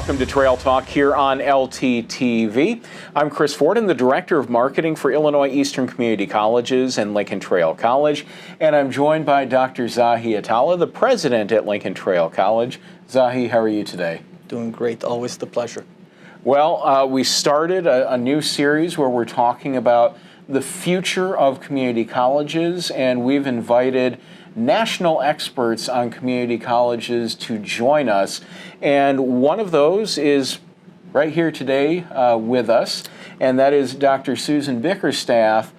Welcome to Trail Talk here on LTTV. I'm Chris Forden, the Director of Marketing for Illinois Eastern Community Colleges and Lincoln Trail College, and I'm joined by Dr. Zahi Atallah, the President at Lincoln Trail College. Zahi, how are you today? Doing great, always the pleasure. Well, we started a new series where we're talking about the future of community colleges, and we've invited national experts on community colleges to join us. And one of those is right here today with us, and that is Dr. Susan Bickerstaff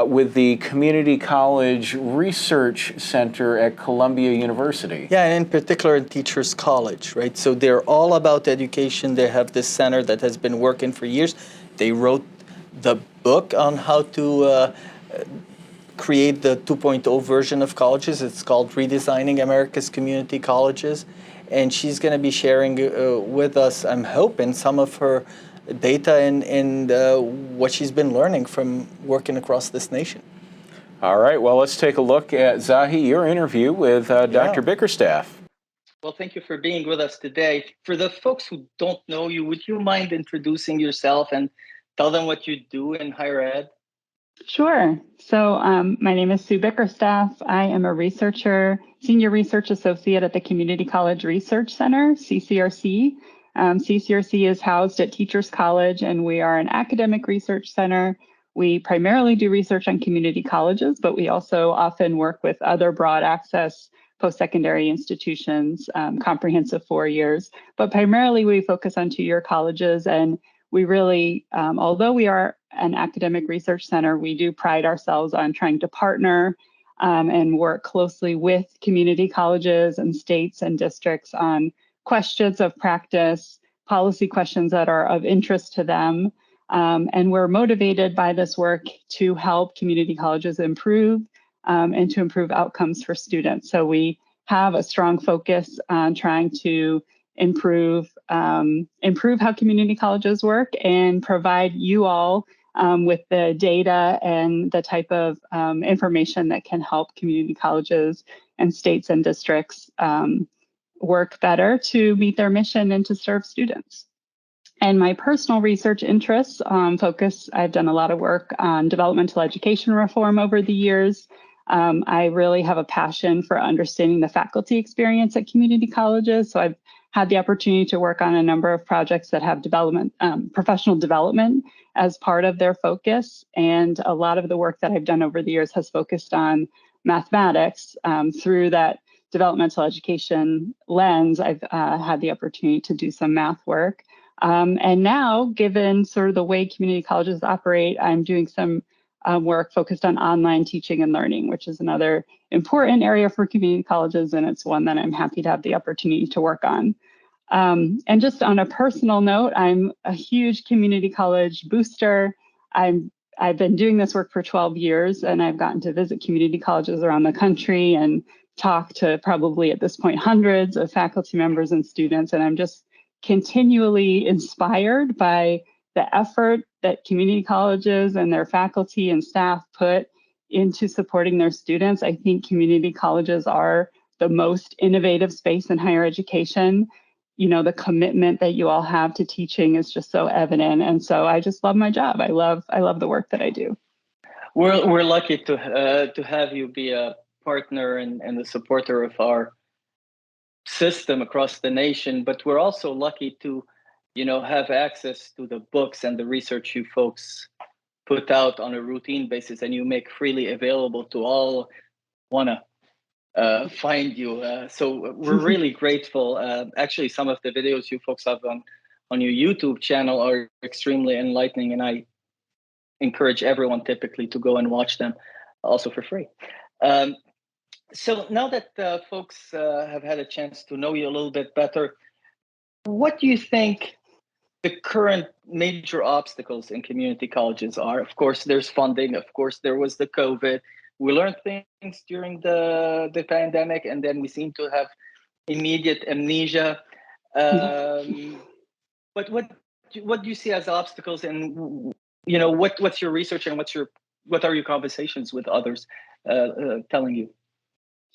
with the Community College Research Center at Columbia University. Yeah, and in particular Teachers College, right? So they're all about education. They have this center that has been working for years. They wrote the book on how to create the 2.0 version of colleges. It's called Redesigning America's Community Colleges. And she's going to be sharing with us, I'm hoping, some of her data and what she's been learning from working across this nation. All right, well, let's take a look at, Zahi, your interview with Dr. Bickerstaff. Well, thank you for being with us today. For the folks who don't know you, would you mind introducing yourself and tell them what you do in higher ed? Sure. So my name is Sue Bickerstaff. I am a researcher, senior research associate at the Community College Research Center, CCRC. CCRC is housed at Teachers College, and we are an academic research center. We primarily do research on community colleges, but we also often work with other broad access post-secondary institutions, comprehensive 4 years. But primarily we focus on 2-year colleges, and we really, although we are an academic research center, we do pride ourselves on trying to partner and work closely with community colleges and states and districts on questions of practice, policy questions that are of interest to them. And we're motivated by this work to help community colleges improve and to improve outcomes for students. So we have a strong focus on trying to improve how community colleges work and provide you all with the data and the type of information that can help community colleges and states and districts work better to meet their mission and to serve students. And my personal research interests focus, I've done a lot of work on developmental education reform over the years. I really have a passion for understanding the faculty experience at community colleges. So I've had the opportunity to work on a number of projects that have professional development as part of their focus. And a lot of the work that I've done over the years has focused on mathematics. Through that developmental education lens, I've had the opportunity to do some math work. And now, given sort of the way community colleges operate, I'm doing some work focused on online teaching and learning, which is another important area for community colleges, and it's one that I'm happy to have the opportunity to work on. And just on a personal note, I'm a huge community college booster. I've been doing this work for 12 years, and I've gotten to visit community colleges around the country and talk to probably at this point hundreds of faculty members and students, and I'm just continually inspired by the effort that community colleges and their faculty and staff put into supporting their students. I think community colleges are the most innovative space in higher education. You know, the commitment that you all have to teaching is just so evident. And so I just love my job. I love the work that I do. We're lucky to have you be a partner and a supporter of our system across the nation, but we're also lucky to have access to the books and the research you folks put out on a routine basis, and you make freely available to all want to find you. So we're really grateful. Actually, some of the videos you folks have on your YouTube channel are extremely enlightening, and I encourage everyone typically to go and watch them also for free. So now that folks have had a chance to know you a little bit better, what do you think the current major obstacles in community colleges are? Of course, there's funding. Of course, there was the COVID. We learned things during the pandemic, and then we seem to have immediate amnesia. But what do you see as obstacles, and what's your research and what are your conversations with others telling you?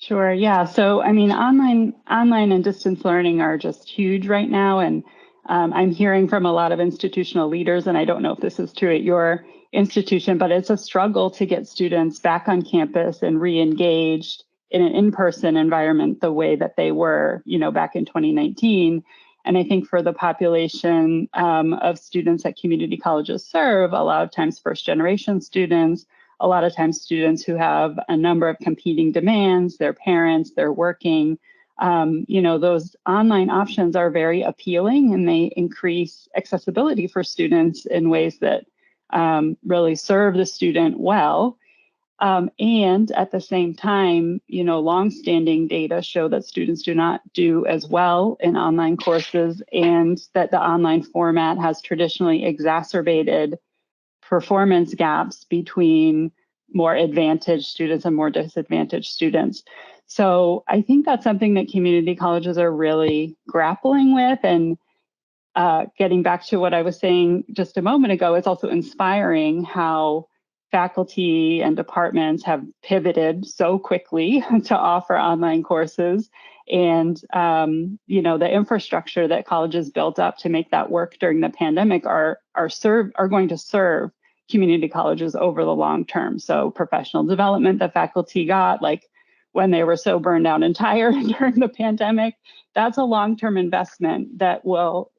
Sure. Yeah. So, I mean, online and distance learning are just huge right now. And I'm hearing from a lot of institutional leaders, and I don't know if this is true at your institution, but it's a struggle to get students back on campus and re-engaged in an in-person environment the way that they were, back in 2019. And I think for the population of students that community colleges serve, a lot of times first-generation students, a lot of times students who have a number of competing demands, their parents, they're working, those online options are very appealing, and they increase accessibility for students in ways that really serve the student well. And at the same time, longstanding data show that students do not do as well in online courses, and that the online format has traditionally exacerbated performance gaps between more advantaged students and more disadvantaged students. So I think that's something that community colleges are really grappling with. And getting back to what I was saying just a moment ago, it's also inspiring how faculty and departments have pivoted so quickly to offer online courses. And the infrastructure that colleges built up to make that work during the pandemic are going to serve community colleges over the long term. So professional development that faculty got, like when they were so burned out and tired during the pandemic, that's a long-term investment that will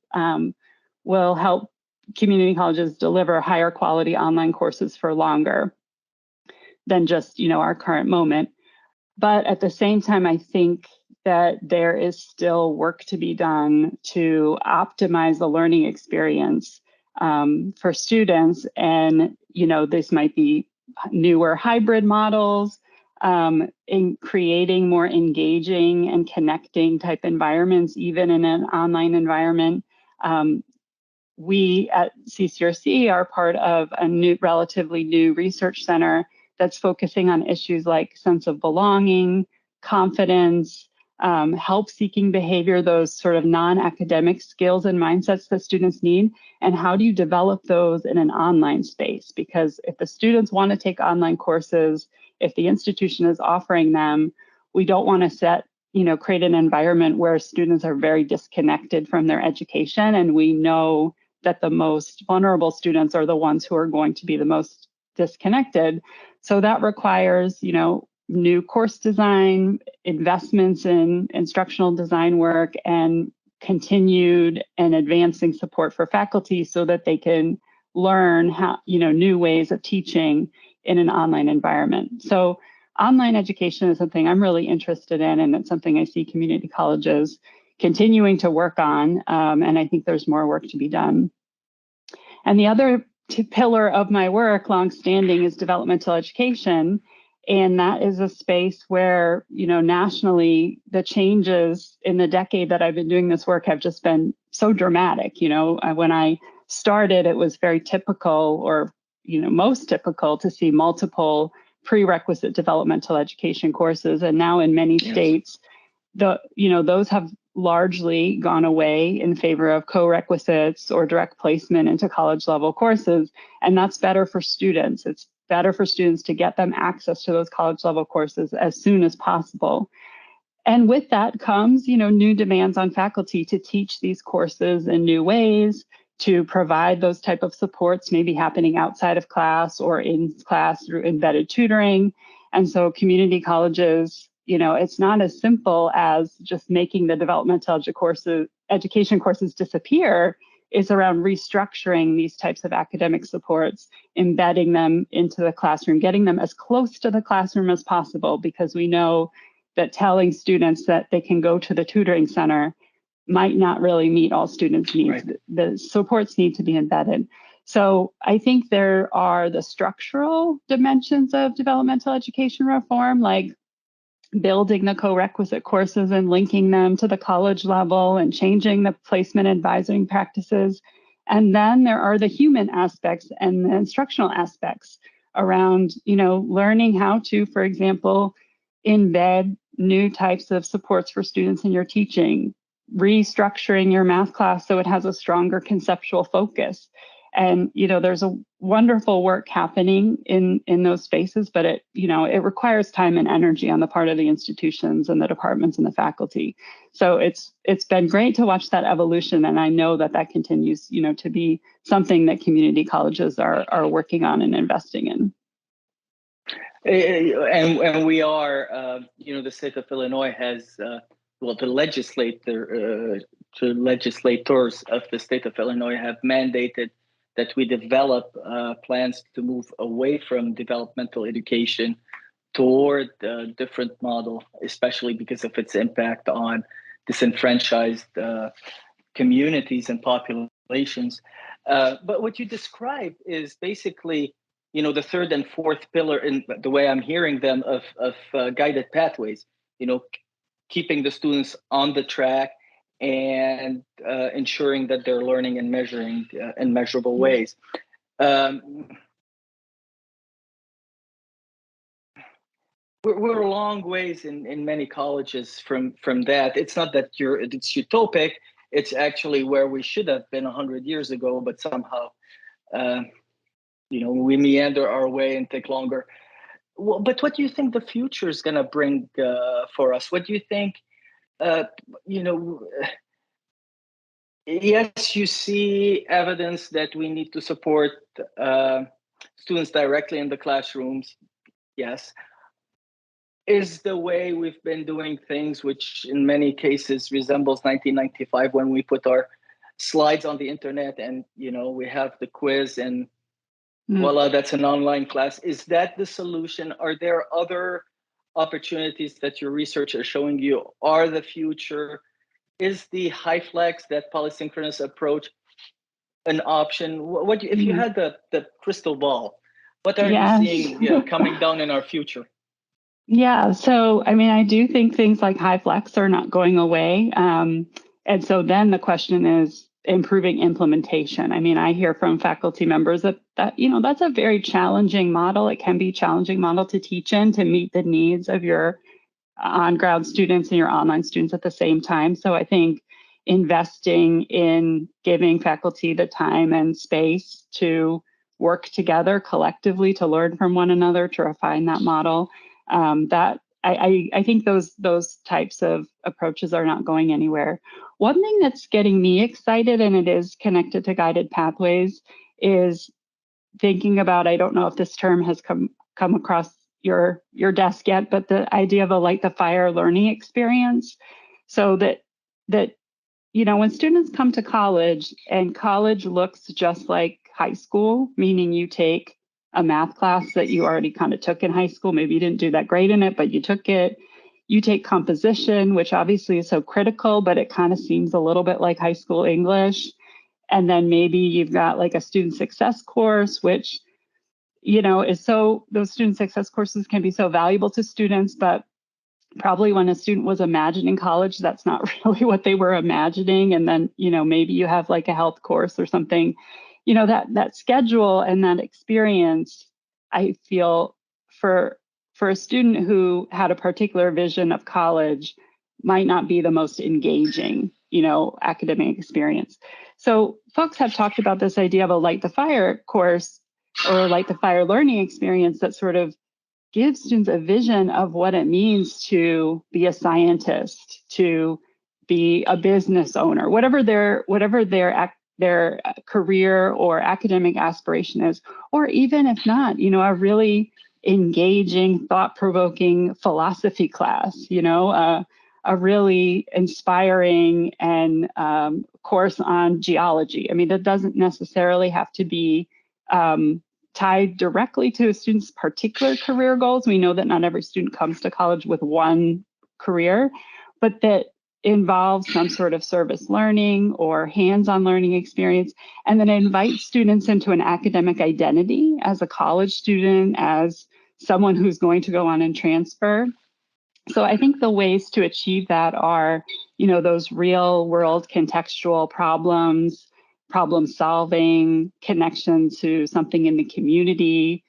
help community colleges deliver higher quality online courses for longer than just, our current moment. But at the same time, I think that there is still work to be done to optimize the learning experience for students. And, this might be newer hybrid models, in creating more engaging and connecting type environments, even in an online environment. We at CCRC are part of a relatively new research center that's focusing on issues like sense of belonging, confidence, help-seeking behavior, those sort of non-academic skills and mindsets that students need, and how do you develop those in an online space? Because if the students want to take online courses, if the institution is offering them, we don't want to create an environment where students are very disconnected from their education. And we know that the most vulnerable students are the ones who are going to be the most disconnected. So that requires, new course design, investments in instructional design work, and continued and advancing support for faculty so that they can learn how, new ways of teaching in an online environment. So online education is something I'm really interested in, and it's something I see community colleges continuing to work on, and I think there's more work to be done. And the other pillar of my work, longstanding, is developmental education, and that is a space where, nationally, the changes in the decade that I've been doing this work have just been so dramatic. When I started, it was very typical, or most typical, to see multiple prerequisite developmental education courses, and now in many states, those have largely gone away in favor of co-requisites or direct placement into college level courses. And that's better for students. It's better for students to get them access to those college level courses as soon as possible. And with that comes, new demands on faculty to teach these courses in new ways, to provide those type of supports, maybe happening outside of class or in class through embedded tutoring. And so community colleges, it's not as simple as just making the developmental education courses disappear. It's around restructuring these types of academic supports, embedding them into the classroom, getting them as close to the classroom as possible, because we know that telling students that they can go to the tutoring center might not really meet all students' needs. Right. The supports need to be embedded. So I think there are the structural dimensions of developmental education reform, like building the co-requisite courses and linking them to the college level and changing the placement advising practices. And then there are the human aspects and the instructional aspects around, learning how to, for example, embed new types of supports for students in your teaching, restructuring your math class so it has a stronger conceptual focus. And, there's a wonderful work happening in those spaces, but it requires time and energy on the part of the institutions and the departments and the faculty. So it's been great to watch that evolution. And I know that continues, to be something that community colleges are working on and investing in. And we are, the state of Illinois has, the legislators of the state of Illinois have mandated that we develop plans to move away from developmental education toward a different model, especially because of its impact on disenfranchised communities and populations. But what you described is basically, the third and fourth pillar in the way I'm hearing them of guided pathways, keeping the students on the track and ensuring that they're learning and measuring in measurable ways. We're a long ways in many colleges from that. It's not that it's utopic. It's actually where we should have been 100 years ago, but somehow, we meander our way and take longer. Well, but what do you think the future is going to bring for us? What do you think? Yes, you see evidence that we need to support students directly in the classrooms. Yes. Is the way we've been doing things, which in many cases resembles 1995 when we put our slides on the internet and, we have the quiz and voila, that's an online class. Is that the solution? Are there other opportunities that your research is showing you are the future? Is the HyFlex, that polysynchronous approach, an option? If you had the crystal ball, what are you seeing coming down in our future? Yeah, so I do think things like HyFlex are not going away. And so then the question is improving implementation. I hear from faculty members that that's a very challenging model. It can be a challenging model to teach in to meet the needs of your on-ground students and your online students at the same time. So I think investing in giving faculty the time and space to work together collectively to learn from one another, to refine that model, that I think those types of approaches are not going anywhere. One thing that's getting me excited, and it is connected to guided pathways, is thinking about, I don't know if this term has come across your desk yet, but the idea of a light the fire learning experience. So that when students come to college, and college looks just like high school, meaning you take a math class that you already kind of took in high school. Maybe you didn't do that great in it, but you took it. You take composition, which obviously is so critical, but it kind of seems a little bit like high school English. And then maybe you've got like a student success course, which, those student success courses can be so valuable to students, but probably when a student was imagining college, that's not really what they were imagining. And then, maybe you have like a health course or something. That schedule and that experience, I feel for a student who had a particular vision of college might not be the most engaging, academic experience. So folks have talked about this idea of a light the fire course or light the fire learning experience that sort of gives students a vision of what it means to be a scientist, to be a business owner, whatever their career or academic aspiration is, or even if not, a really engaging, thought-provoking philosophy class, a really inspiring and course on geology. That doesn't necessarily have to be tied directly to a student's particular career goals. We know that not every student comes to college with one career, but that involves some sort of service learning or hands-on learning experience, and then invite students into an academic identity as a college student, as someone who's going to go on and transfer. So I think the ways to achieve that are, those real world contextual problems, problem solving, connection to something in the community,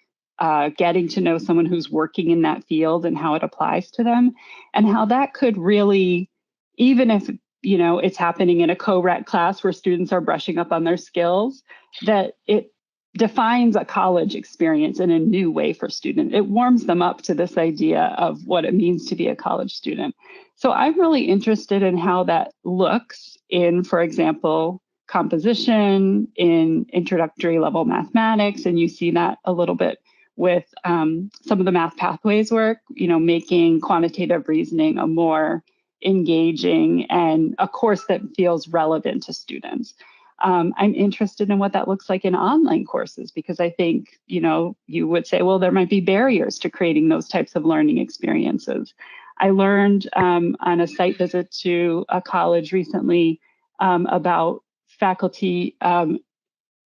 getting to know someone who's working in that field and how it applies to them, and how that could really, even if it's happening in a co-rec class where students are brushing up on their skills, that it defines a college experience in a new way for students. It warms them up to this idea of what it means to be a college student. So I'm really interested in how that looks in, for example, composition, in introductory level mathematics, and you see that a little bit with some of the math pathways work, making quantitative reasoning a more engaging and a course that feels relevant to students. I'm interested in what that looks like in online courses, because I think, you would say, well, there might be barriers to creating those types of learning experiences. I learned on a site visit to a college recently about faculty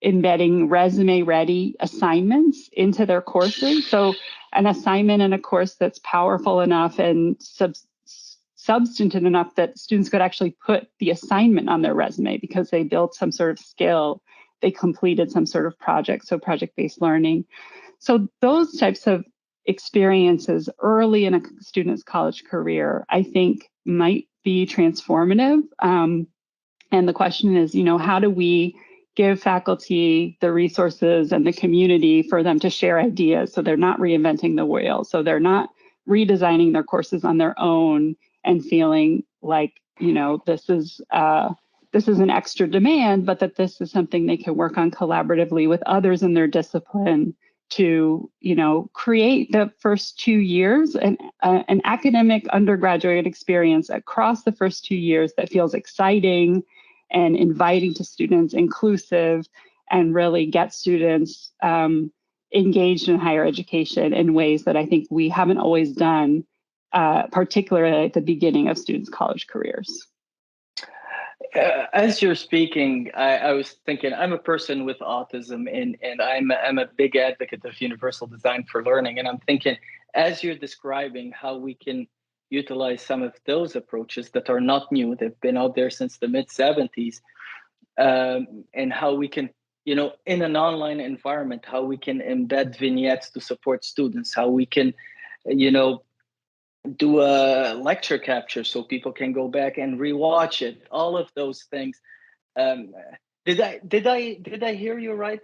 embedding resume-ready assignments into their courses. So an assignment in a course that's powerful enough and substantive enough that students could actually put the assignment on their resume because they built some sort of skill, they completed some sort of project, so project-based learning. So those types of experiences early in a student's college career, I think might be transformative. And the question is, how do we give faculty the resources and the community for them to share ideas so they're not reinventing the wheel, so they're not redesigning their courses on their own and feeling like, this is an extra demand, but that this is something they can work on collaboratively with others in their discipline to, create the first 2 years an academic undergraduate experience across the first 2 years that feels exciting and inviting to students, inclusive, and really get students engaged in higher education in ways that I think we haven't always done, particularly at the beginning of students' college careers. As you're speaking, I was thinking, I'm a person with autism, and I'm a big advocate of universal design for learning. And I'm thinking, as you're describing how we can utilize some of those approaches that are not new, they've been out there since the mid-70s, and how we can, in an online environment, how we can embed vignettes to support students, how we can, do a lecture capture so people can go back and rewatch it. All of those things. Did I hear you right?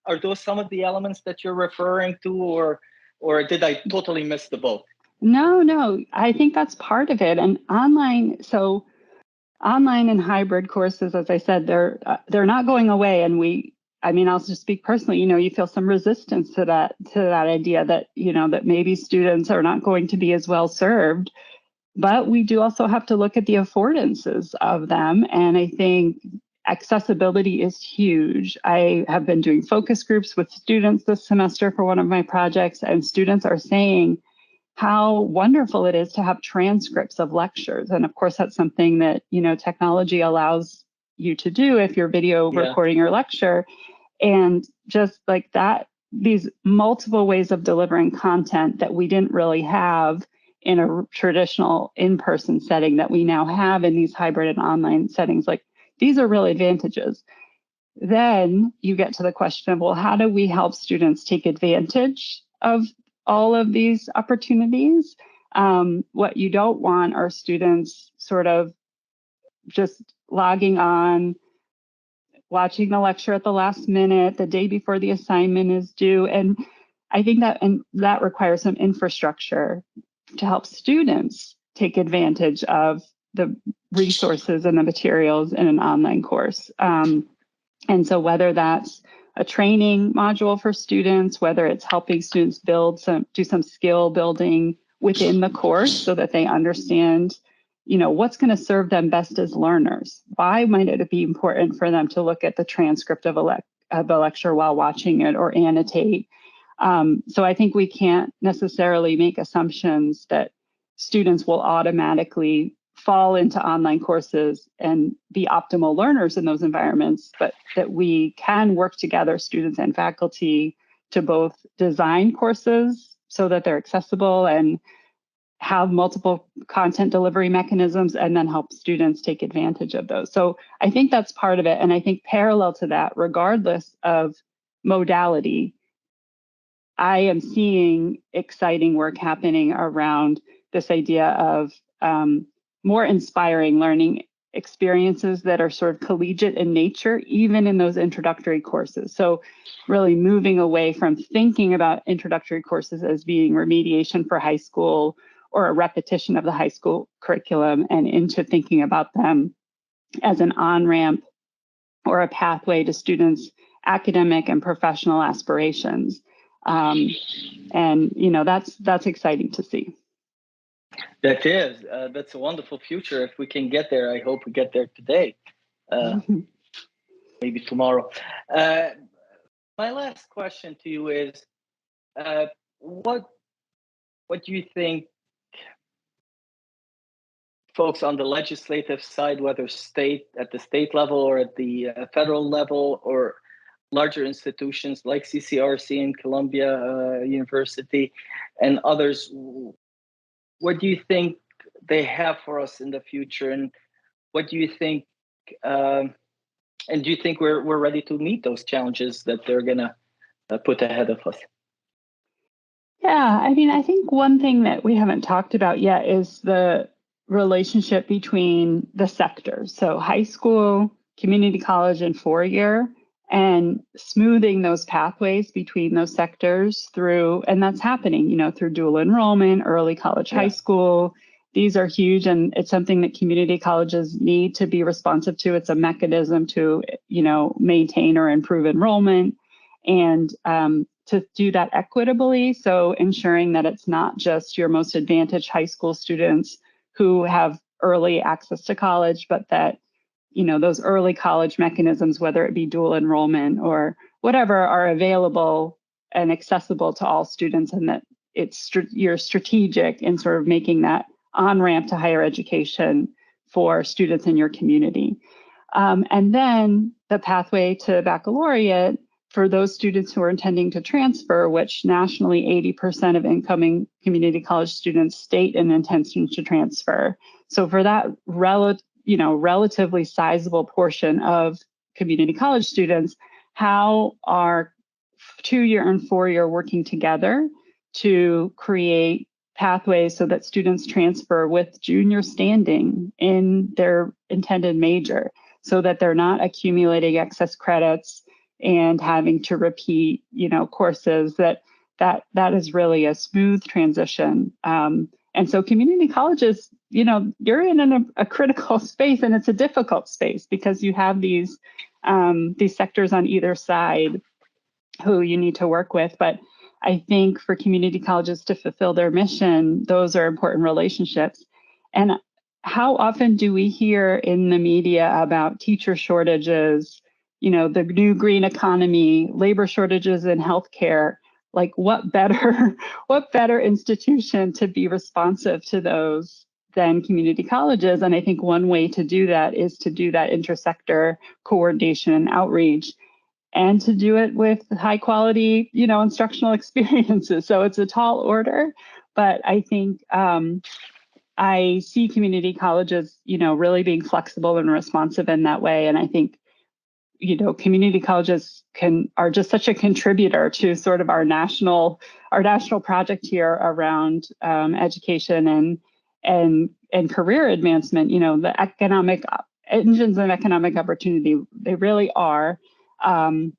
Are those some of the elements that you're referring to, or did I totally miss the boat? No, I think that's part of it. And online and hybrid courses, as I said, they're not going away. And I'll just speak personally, you feel some resistance to that idea that, that maybe students are not going to be as well served, but we do also have to look at the affordances of them. And I think accessibility is huge. I have been doing focus groups with students this semester for one of my projects, and students are saying how wonderful it is to have transcripts of lectures. And of course, that's something that, technology allows you to do if you're video recording your lecture. And just like that, these multiple ways of delivering content that we didn't really have in a traditional in-person setting that we now have in these hybrid and online settings, like these are real advantages. Then you get to the question of, well, how do we help students take advantage of all of these opportunities? What you don't want are students sort of just logging on, watching the lecture at the last minute, the day before the assignment is due. And I think that requires some infrastructure to help students take advantage of the resources and the materials in an online course. And so whether that's a training module for students, whether it's helping students do some skill building within the course so that they understand, what's going to serve them best as learners. Why might it be important for them to look at the transcript of a lecture while watching it or annotate? So I think we can't necessarily make assumptions that students will automatically fall into online courses and be optimal learners in those environments, but that we can work together, students and faculty, to both design courses so that they're accessible and have multiple content delivery mechanisms, and then help students take advantage of those. So I think that's part of it. And I think parallel to that, regardless of modality, I am seeing exciting work happening around this idea of more inspiring learning experiences that are sort of collegiate in nature, even in those introductory courses. So really moving away from thinking about introductory courses as being remediation for high school or a repetition of the high school curriculum, and into thinking about them as an on-ramp or a pathway to students' academic and professional aspirations. And that's exciting to see. That is. That's a wonderful future. If we can get there, I hope we get there today. Maybe tomorrow. My last question to you is, what do you think folks on the legislative side, whether at the state level or at the federal level, or larger institutions like CCRC and Columbia University and others, what do you think they have for us in the future, and what do you think? And do you think we're ready to meet those challenges that they're gonna put ahead of us? Yeah, I mean, I think one thing that we haven't talked about yet is the relationship between the sectors. So high school, community college, and four-year, and smoothing those pathways between those sectors through, and that's happening, through dual enrollment, early college, high school. These are huge, and it's something that community colleges need to be responsive to. It's a mechanism to, maintain or improve enrollment, and to do that equitably. So ensuring that it's not just your most advantaged high school students who have early access to college, but that, those early college mechanisms, whether it be dual enrollment or whatever, are available and accessible to all students, and that you're strategic in sort of making that on-ramp to higher education for students in your community. And then the pathway to baccalaureate for those students who are intending to transfer, which nationally 80% of incoming community college students state an intention to transfer. So for that relatively sizable portion of community college students, how are 2-year and 4-year working together to create pathways so that students transfer with junior standing in their intended major, so that they're not accumulating excess credits and having to repeat, courses, that is really a smooth transition. And so community colleges, you're in a critical space, and it's a difficult space because you have these sectors on either side who you need to work with. But I think for community colleges to fulfill their mission, those are important relationships. And how often do we hear in the media about teacher shortages, the new green economy, labor shortages in healthcare? Like, what better institution to be responsive to those than community colleges? And I think one way to do that is to do that intersector coordination and outreach, and to do it with high quality, instructional experiences. So it's a tall order, but I think I see community colleges, really being flexible and responsive in that way. And I think, community colleges are just such a contributor to sort of our national project here around education and career advancement. The economic engines of economic opportunity, they really are. And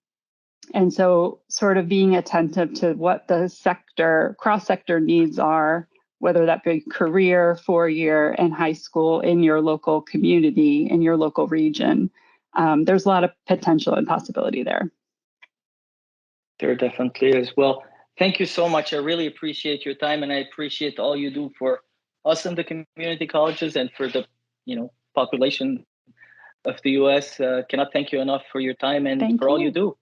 so sort of being attentive to what the cross-sector needs are, whether that be career, 4-year, and high school in your local community, in your local region. There's a lot of potential and possibility there. There definitely is. Well, thank you so much. I really appreciate your time, and I appreciate all you do for us in the community colleges and for the, population of the U.S. Cannot thank you enough for your time and for all you do.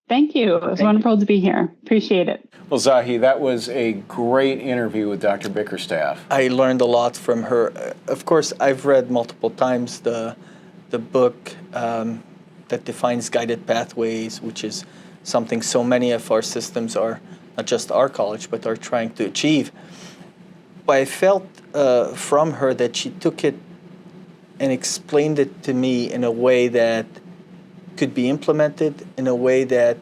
Thank you. It was wonderful to be here. Appreciate it. Well, Zahi, that was a great interview with Dr. Bickerstaff. I learned a lot from her. Of course, I've read multiple times the book that defines guided pathways, which is something so many of our systems are, not just our college, but are trying to achieve. But I felt from her that she took it and explained it to me in a way that could be implemented, in a way that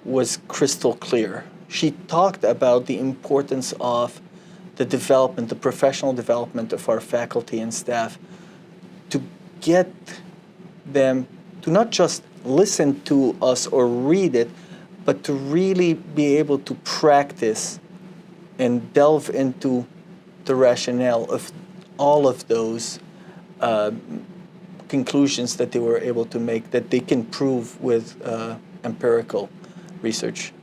was crystal clear. She talked about the importance of the development, the professional development of our faculty and staff, to get them to not just listen to us or read it, but to really be able to practice and delve into the rationale of all of those conclusions that they were able to make, that they can prove with empirical research.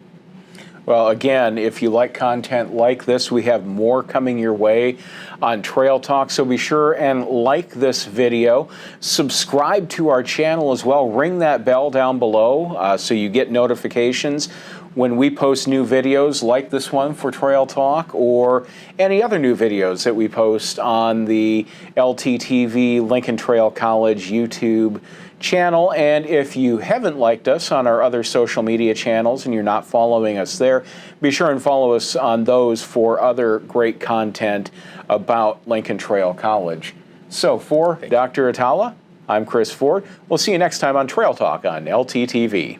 Well, again, if you like content like this, we have more coming your way on Trail Talk, so be sure and like this video. Subscribe to our channel as well. Ring that bell down below so you get notifications when we post new videos like this one for Trail Talk, or any other new videos that we post on the LTTV Lincoln Trail College YouTube channel. And if you haven't liked us on our other social media channels and you're not following us there, be sure and follow us on those for other great content about Lincoln Trail College. So for Dr. Atallah, I'm Chris Ford. We'll see you next time on Trail Talk on LTTV.